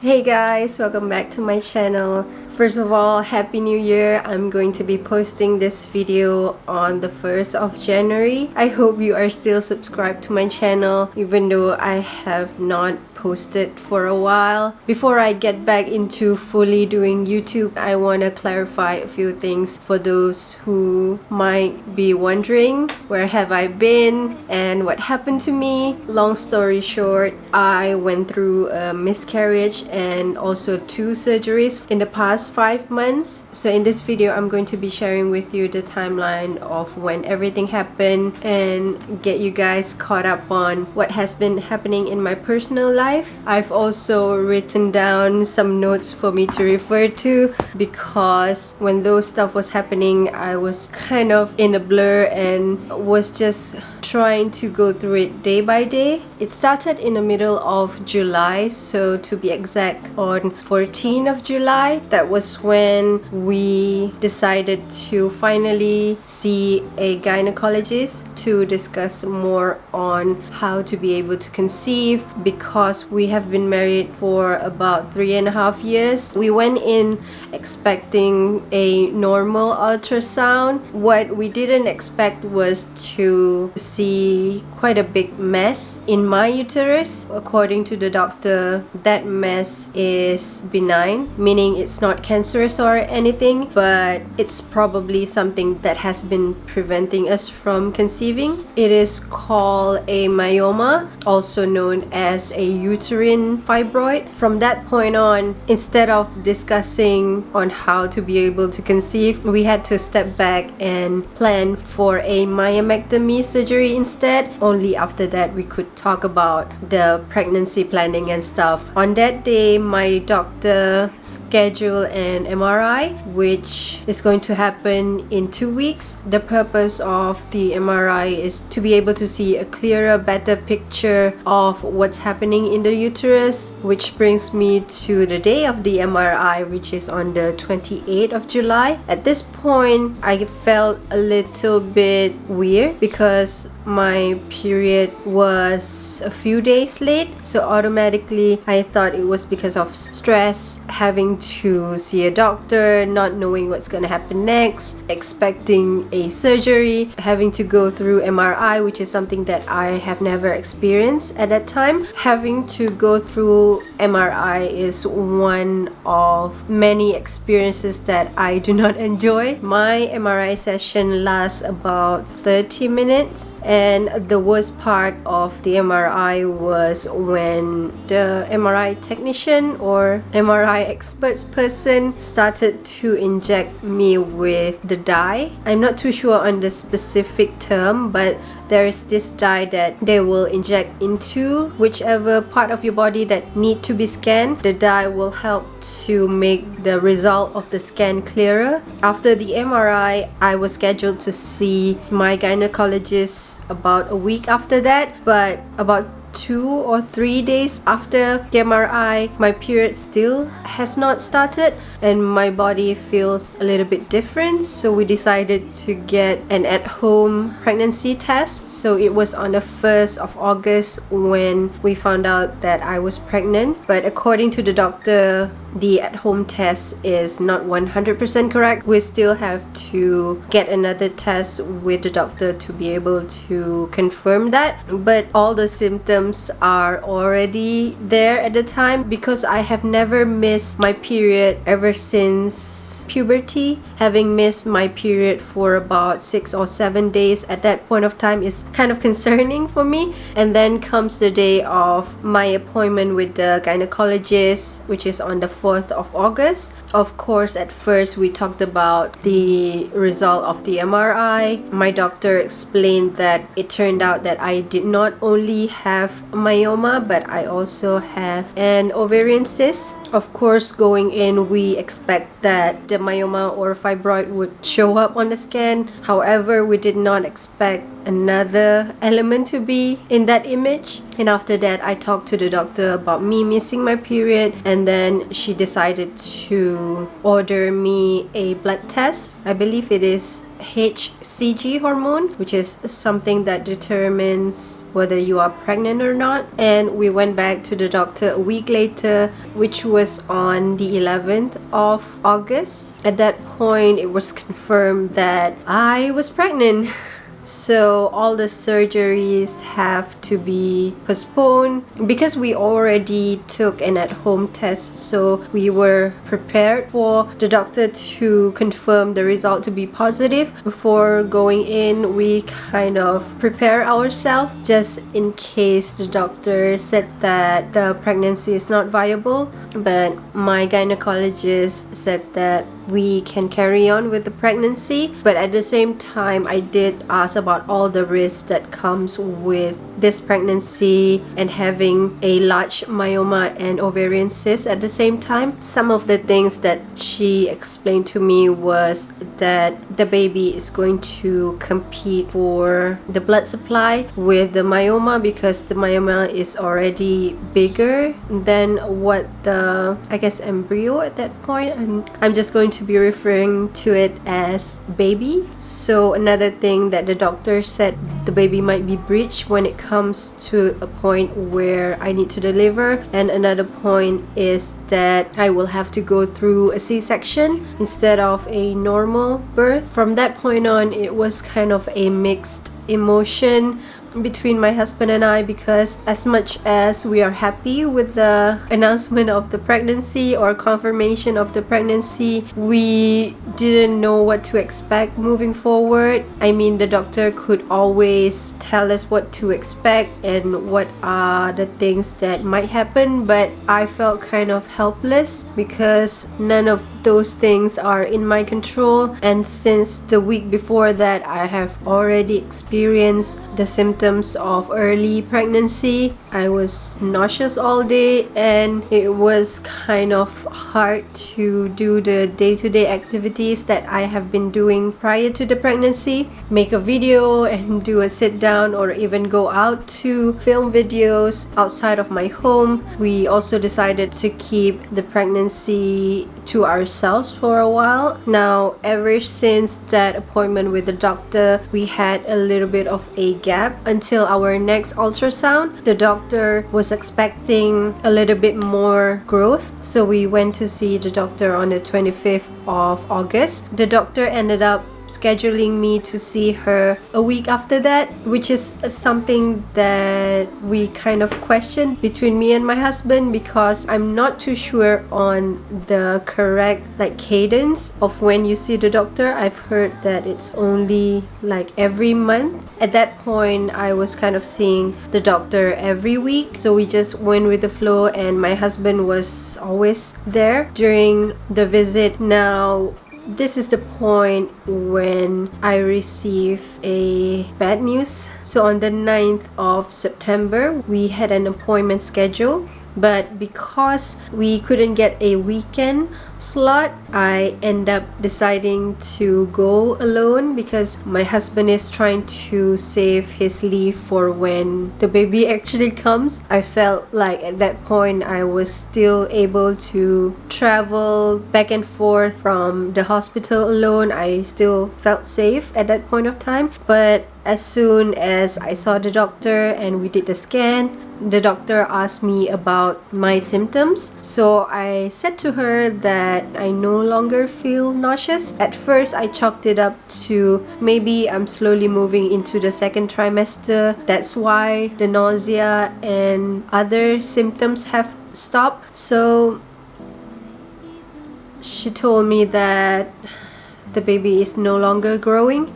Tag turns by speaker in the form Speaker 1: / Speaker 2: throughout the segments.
Speaker 1: Hey guys, welcome back to my channel. First of all, Happy New Year. I'm going to be posting this video on the 1st of January. I hope you are still subscribed to my channel even though I have not posted for a while. Before I get back into fully doing YouTube, I want to clarify a few things for those who might be wondering where have I been and what happened to me. Long story short, I went through a miscarriage and also 2 surgeries in the past 5 months. So in this video, I'm going to be sharing with you the timeline of when everything happened and get you guys caught up on what has been happening in my personal life. I've also written down some notes for me to refer to because when those stuff was happening, I was kind of in a blur and was just trying to go through it day by day. It started in the middle of July, so to be exact on 14th of July. That was when we decided to finally see a gynecologist to discuss more on how to be able to conceive, because we have been married for about 3.5 years. We went in expecting a normal ultrasound. What we didn't expect was to see quite a big mess in my uterus. According to the doctor, that mess is benign, meaning it's not cancerous or anything, but it's probably something that has been preventing us from conceiving. It is called a myoma, also known as a uterine fibroid. From that point on, instead of discussing on how to be able to conceive, we had to step back and plan for a myomectomy surgery instead. Only after that we could talk about the pregnancy planning and stuff. On that day, my doctor scheduled an MRI, which is going to happen in 2 weeks. The purpose of the MRI is to be able to see a clearer, better picture of what's happening in the uterus, which brings me to the day of the MRI, which is on the 28th of July. At this point, I felt a little bit weird because my period was a few days late, so automatically I thought it was because of stress, having to see a doctor, not knowing what's gonna happen next, expecting a surgery, having to go through MRI, which is something that I have never experienced at that time. Having to go through MRI is one of many experiences that I do not enjoy. My MRI session lasts about 30 minutes, and the worst part of the MRI was when the MRI technician or MRI experts person started to inject me with the dye. I'm not too sure on the specific term, but there is this dye that they will inject into whichever part of your body that need to be scanned. The dye will help to make the result of the scan clearer. After the MRI, I was scheduled to see my gynecologist about a week after that, but about 2 or 3 days after the MRI, my period still has not started and my body feels a little bit different, so we decided to get an at-home pregnancy test. So it was on the 1st of August when we found out that I was pregnant, but according to the doctor, the at-home test is not 100% correct. We still have to get another test with the doctor to be able to confirm that, but all the symptoms are already there at the time because I have never missed my period ever since puberty. Having missed my period for about 6 or 7 days at that point of time is kind of concerning for me. And then comes the day of my appointment with the gynecologist, which is on the 4th of August. Of course, at first we talked about the result of the MRI. My doctor explained that it turned out that I did not only have myoma, but I also have an ovarian cyst. Of course, going in, we expect that the myoma or fibroid would show up on the scan. However, we did not expect another element to be in that image. And after that, I talked to the doctor about me missing my period, and then she decided to order me a blood test. I believe it is HCG hormone, which is something that determines whether you are pregnant or not. And we went back to the doctor a week later, which was on the 11th of August. At that point, it was confirmed that I was pregnant. So all the surgeries have to be postponed because we already took an at-home test, so we were prepared for the doctor to confirm the result to be positive. Before going in, we kind of prepare ourselves just in case the doctor said that the pregnancy is not viable, but my gynecologist said that we can carry on with the pregnancy. But at the same time, I did ask about all the risks that comes with this pregnancy and having a large myoma and ovarian cyst at the same time. Some of the things that she explained to me was that the baby is going to compete for the blood supply with the myoma because the myoma is already bigger than what the, I guess, embryo at that point. I'm just going to be referring to it as baby. So another thing that the doctor said, the baby might be breached when it comes to a point where I need to deliver, and another point is that I will have to go through a C-section instead of a normal birth. From that point on, it was kind of a mixed emotion between my husband and I, because as much as we are happy with the announcement of the pregnancy or confirmation of the pregnancy, we didn't know what to expect moving forward. I mean, the doctor could always tell us what to expect and what are the things that might happen, but I felt kind of helpless because none of those things are in my control. And since the week before that, I have already experienced the symptoms of early pregnancy. I was nauseous all day, and it was kind of hard to do the day-to-day activities that I have been doing prior to the pregnancy. Make a video and do a sit down, or even go out to film videos outside of my home. We also decided to keep the pregnancy to ourselves for a while. Now, ever since that appointment with the doctor, we had a little bit of a gap until our next ultrasound. The doctor was expecting a little bit more growth, so we went to see the doctor on the 25th of August. The doctor ended up scheduling me to see her a week after that, which is something that we kind of questioned between me and my husband, because I'm not too sure on the correct cadence of when you see the doctor. I've heard that it's only every month. At that point, I was kind of seeing the doctor every week, so we just went with the flow, and my husband was always there during the visit. Now, this is the point when I receive a bad news. So on the 9th of September, we had an appointment scheduled, but because we couldn't get a weekend slot, I end up deciding to go alone because my husband is trying to save his leave for when the baby actually comes. I felt like at that point I was still able to travel back and forth from the hospital alone. I still felt safe at that point of time. But as soon as I saw the doctor and we did the scan, the doctor asked me about my symptoms. So I said to her that I no longer feel nauseous. At first, I chalked it up to maybe I'm slowly moving into the second trimester. That's why the nausea and other symptoms have stopped. So she told me that the baby is no longer growing.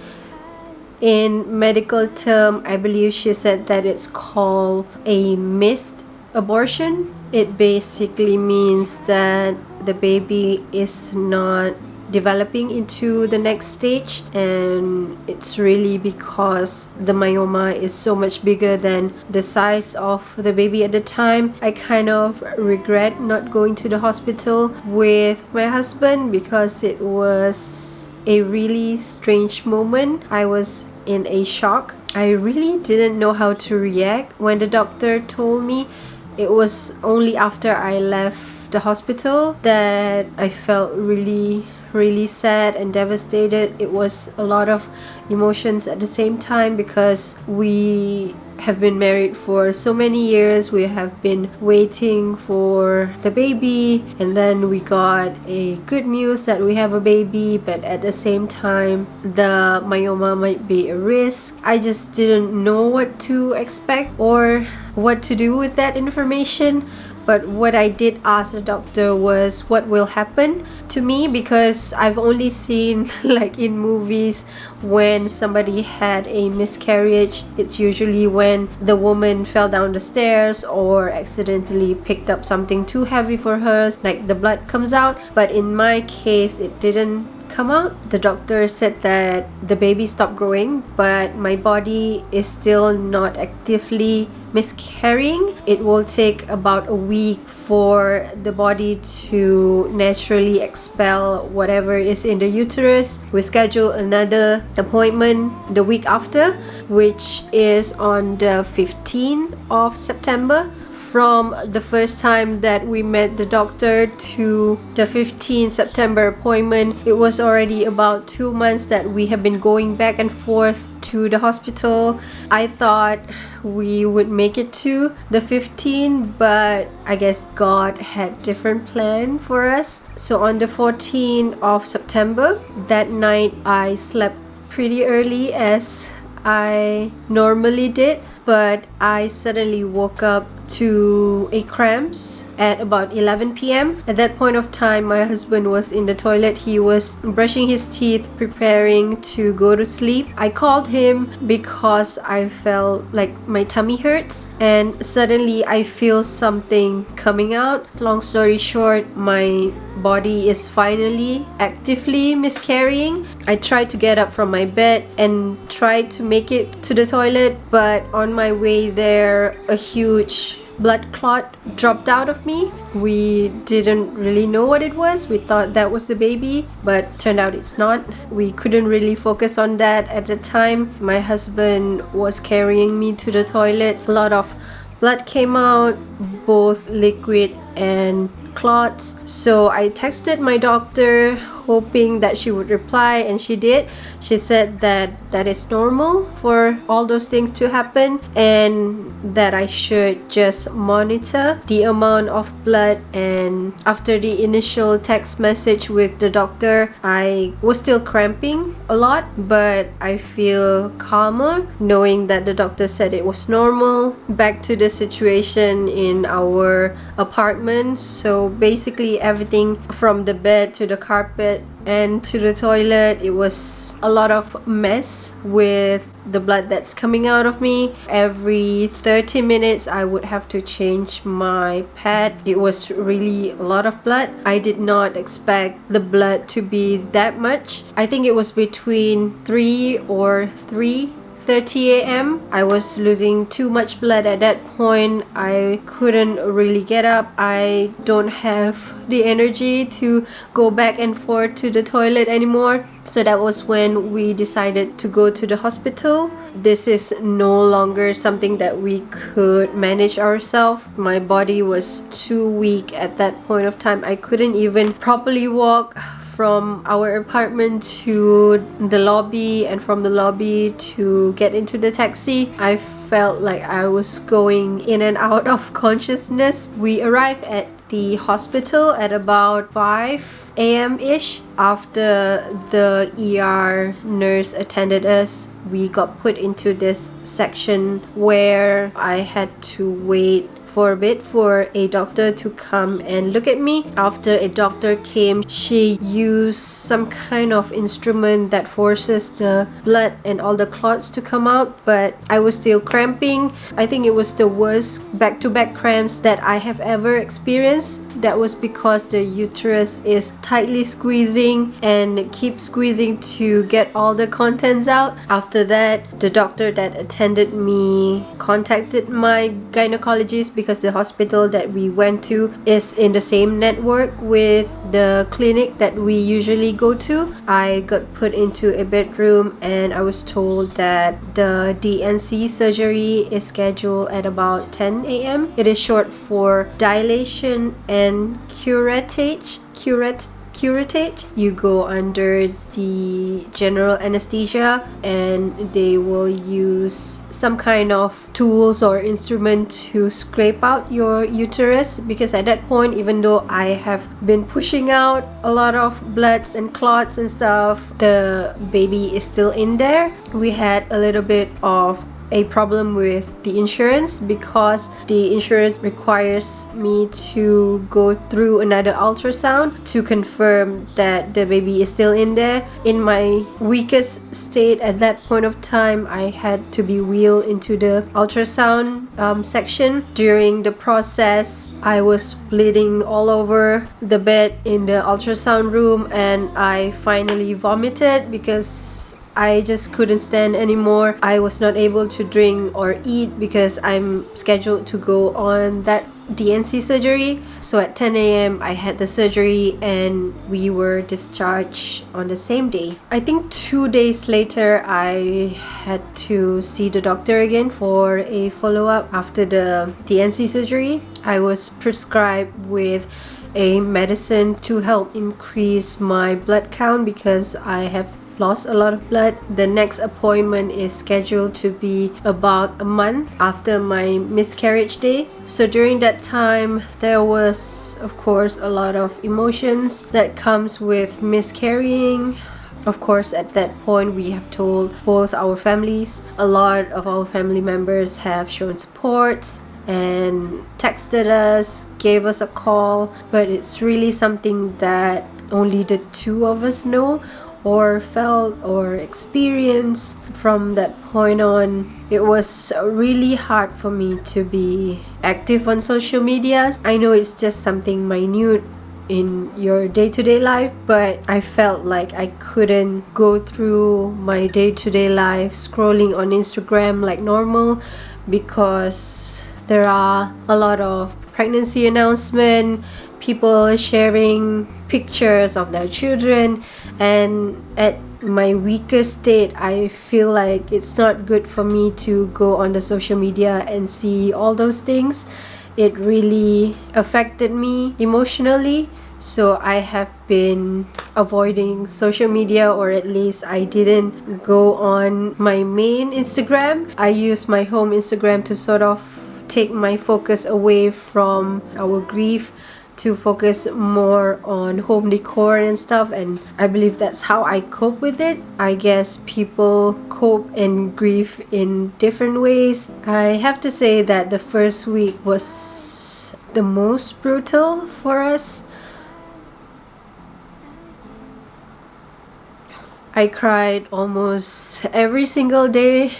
Speaker 1: In medical term, I believe she said that it's called a missed abortion. It basically means that the baby is not developing into the next stage, and it's really because the myoma is so much bigger than the size of the baby at the time. I kind of regret not going to the hospital with my husband because it was a really strange moment. I was in a shock. I really didn't know how to react when the doctor told me. It was only after I left the hospital that I felt really really sad and devastated. It was a lot of emotions at the same time because we have been married for so many years. We have been waiting for the baby, and then we got a good news that we have a baby, but at the same time the myoma might be a risk. I just didn't know what to expect or what to do with that information. But what I did ask the doctor was what will happen to me, because I've only seen like in movies when somebody had a miscarriage, it's usually when the woman fell down the stairs or accidentally picked up something too heavy for her, like the blood comes out. But in my case, it didn't come out. The doctor said that the baby stopped growing, but my body is still not actively miscarrying. It will take about a week for the body to naturally expel whatever is in the uterus. We schedule another appointment the week after, which is on the 15th of September. From the first time that we met the doctor to the 15th September appointment, it was already about 2 months that we have been going back and forth to the hospital. I thought we would make it to the 15th, but I guess God had different plan for us. So on the 14th of September, that night I slept pretty early as I normally did, but I suddenly woke up to a cramps at about 11 p.m. At that point of time, my husband was in the toilet. He was brushing his teeth, preparing to go to sleep. I called him because I felt like my tummy hurts, and suddenly I feel something coming out. Long story short, my body is finally actively miscarrying. I tried to get up from my bed and tried to make it to the toilet, but on my way there, a huge blood clot dropped out of me. We didn't really know what it was. We thought that was the baby, but turned out it's not. We couldn't really focus on that at the time. My husband was carrying me to the toilet. A lot of blood came out, both liquid and clots. So I texted my doctor hoping that she would reply, and she did. She said that that is normal for all those things to happen, and that I should just monitor the amount of blood. And after the initial text message with the doctor, I was still cramping a lot, but I feel calmer knowing that the doctor said it was normal. Back to the situation in our apartment. So basically everything from the bed to the carpet and to the toilet, it was a lot of mess with the blood that's coming out of me. Every 30 minutes I would have to change my pad. It was really a lot of blood. I did not expect the blood to be that much. I think it was between 3 or 3:30 a.m. I was losing too much blood at that point. I couldn't really get up. I don't have the energy to go back and forth to the toilet anymore. So that was when we decided to go to the hospital. This is no longer something that we could manage ourselves. My body was too weak at that point of time. I couldn't even properly walk from our apartment to the lobby, and from the lobby to get into the taxi. I felt like I was going in and out of consciousness. We arrived at the hospital at about 5 a.m. ish. After the ER nurse attended us, we got put into this section where I had to wait for a bit for a doctor to come and look at me. After a doctor came, she used some kind of instrument that forces the blood and all the clots to come out, but I was still cramping. I think it was the worst back-to-back cramps that I have ever experienced. That was because the uterus is tightly squeezing and keeps squeezing to get all the contents out. After that, the doctor that attended me contacted my gynecologist, because the hospital that we went to is in the same network with the clinic that we usually go to. I got put into a bedroom and I was told that the DNC surgery is scheduled at about 10 a.m. It is short for dilation and curettage. curettage. You go under the general anesthesia and they will use some kind of tools or instrument to scrape out your uterus, because at that point, even though I have been pushing out a lot of bloods and clots and stuff, the baby is still in there. We had a little bit of a problem with the insurance, because the insurance requires me to go through another ultrasound to confirm that the baby is still in there. In my weakest state at that point of time, I had to be wheeled into the ultrasound section. During the process, I was bleeding all over the bed in the ultrasound room, and I finally vomited because I just couldn't stand anymore. I was not able to drink or eat because I'm scheduled to go on that DNC surgery. So at 10 a.m. I had the surgery and we were discharged on the same day. I think 2 days later I had to see the doctor again for a follow-up after the DNC surgery. I was prescribed with a medicine to help increase my blood count because I have lost a lot of blood. The next appointment is scheduled to be about a month after my miscarriage day. So during that time, there was of course a lot of emotions that comes with miscarrying. Of course, at that point, we have told both our families. A lot of our family members have shown support and texted us, gave us a call, but it's really something that only the two of us know or felt or experienced. From that point on, it was really hard for me to be active on social media. I know it's just something minute in your day-to-day life, but I felt like I couldn't go through my day-to-day life scrolling on Instagram like normal, because there are a lot of pregnancy announcement, people sharing pictures of their children, and at my weakest state, I feel like it's not good for me to go on the social media and see all those things. It really affected me emotionally, so I have been avoiding social media, or at least I didn't go on my main Instagram. I use my home Instagram to sort of take my focus away from our grief, to focus more on home decor and stuff, and I believe that's how I cope with it. I guess people cope and grieve in different ways. I have to say that the first week was the most brutal for us. I cried almost every single day.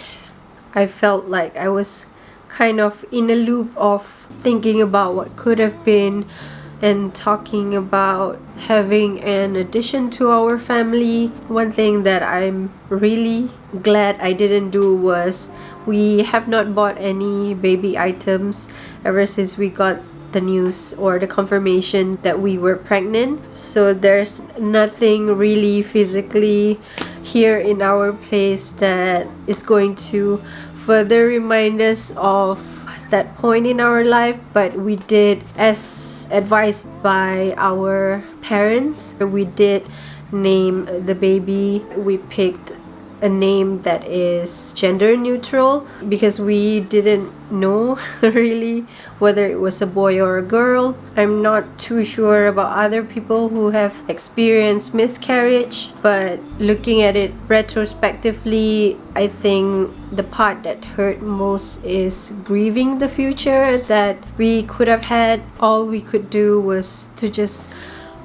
Speaker 1: I felt like I was kind of in a loop of thinking about what could have been, and talking about having an addition to our family. One thing that I'm really glad I didn't do was we have not bought any baby items ever since we got the news or the confirmation that we were pregnant. So there's nothing really physically here in our place that is going to further remind us of that point in our life, but we did, as advised by our parents, we did name the baby. We picked a name that is gender neutral because we didn't know really whether it was a boy or a girl. I'm not too sure about other people who have experienced miscarriage, but looking at it retrospectively, I think the part that hurt most is grieving the future that we could have had. All we could do was to just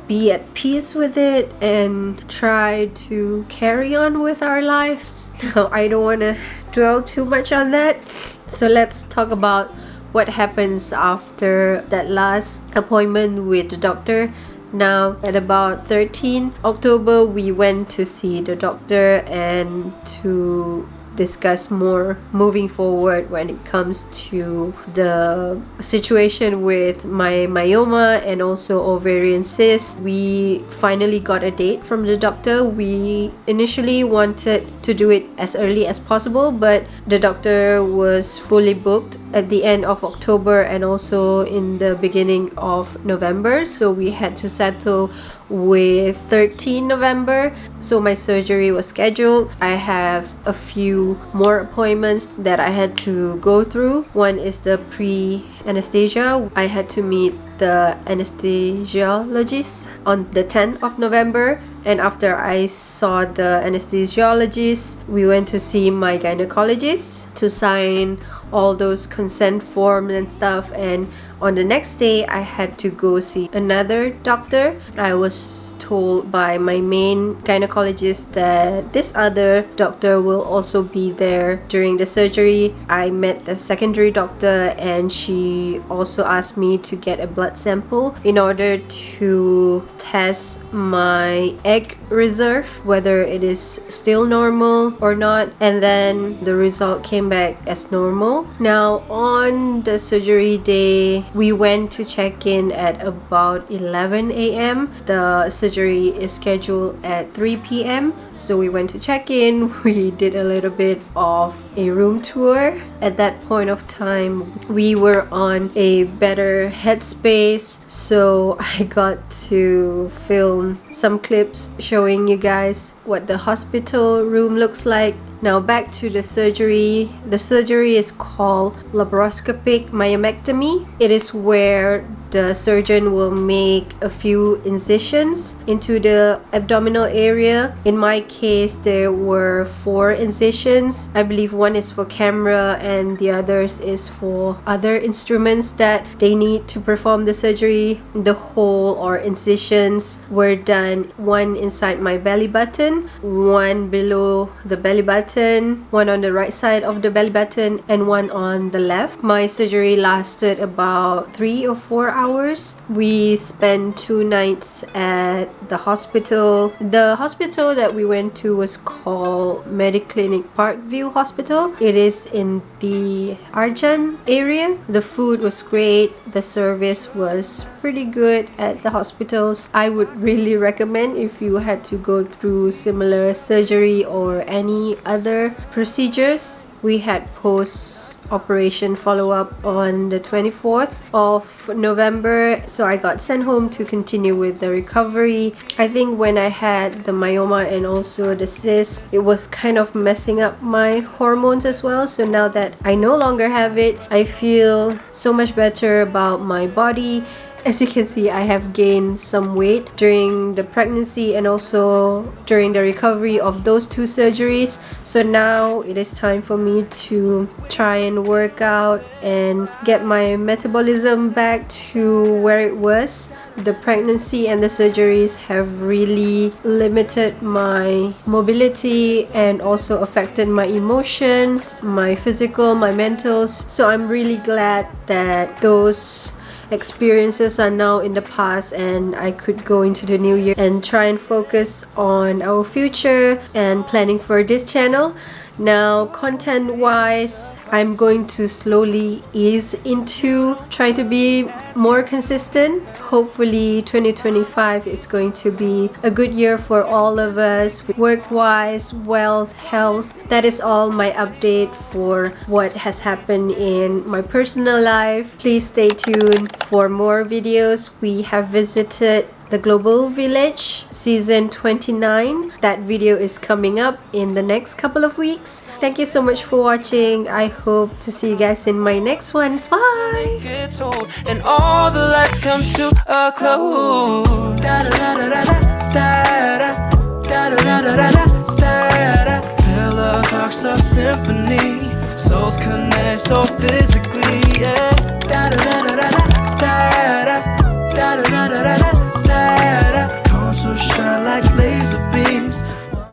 Speaker 1: be at peace with it and try to carry on with our lives. Now, I don't want to dwell too much on that, so let's talk about what happens after that last appointment with the doctor. Now, at about 13 October, we went to see the doctor and to discuss more moving forward when it comes to the situation with my myoma and also ovarian cyst. We finally got a date from the doctor. We initially wanted to do it as early as possible, but the doctor was fully booked at the end of October and also in the beginning of November, so we had to settle with 13 November. So my surgery was scheduled. I have a few more appointments that I had to go through. One is the pre-anesthesia. I had to meet the anesthesiologist on the 10th of November, and after I saw the anesthesiologist, we went to see my gynecologist to sign all those consent forms and stuff. And on the next day I had to go see another doctor. I was told by my main gynecologist that this other doctor will also be there during the surgery. I met the secondary doctor and she also asked me to get a blood sample in order to test my egg reserve, whether it is still normal or not, and then the result came back as normal. Now on the surgery day, we went to check in at about 11 a.m. The surgery is scheduled at 3 p.m. So we went to check in. We did a little bit of a room tour. At that point of time, we were on a better headspace, so I got to film some clips showing you guys what the hospital room looks like. Now back to the surgery. The surgery is called laparoscopic myomectomy. It is where the surgeon will make a few incisions into the abdominal area. In my case, there were 4 incisions. I believe one is for camera and the others is for other instruments that they need to perform the surgery. The hole or incisions were done, one inside my belly button, one below the belly button, one on the right side of the belly button, and one on the left. My surgery lasted about 3 or 4 hours. We spent 2 nights at the hospital. The hospital that we went to was called Mediclinic Parkview Hospital. It is in the Arjan area. The food was great. The service was pretty good at the hospitals. I would really recommend if you had to go through similar surgery or any other procedures. We had post-operation follow-up on the 24th of November, so I got sent home to continue with the recovery. I think when I had the myoma and also the cyst, it was kind of messing up my hormones as well. So now that I no longer have it, I feel so much better about my body. As you can see, I have gained some weight during the pregnancy and also during the recovery of those 2 surgeries. So now it is time for me to try and work out and get my metabolism back to where it was. The pregnancy and the surgeries have really limited my mobility and also affected my emotions, my physical, my mentals. So I'm really glad that those experiences are now in the past and I could go into the new year and try and focus on our future and planning for this channel. Now, content wise, I'm going to slowly ease into trying to be more consistent. Hopefully 2025 is going to be a good year for all of us, work wise, wealth, health. That is all my update for what has happened in my personal life. Please stay tuned for more videos. We have visited the Global Village season 29. That video is coming up in the next couple of weeks. Thank you so much for watching. I hope to see you guys in my next one. Bye! And all the lights come to a close. Pillows are so symphony. Souls connect so physically, yeah.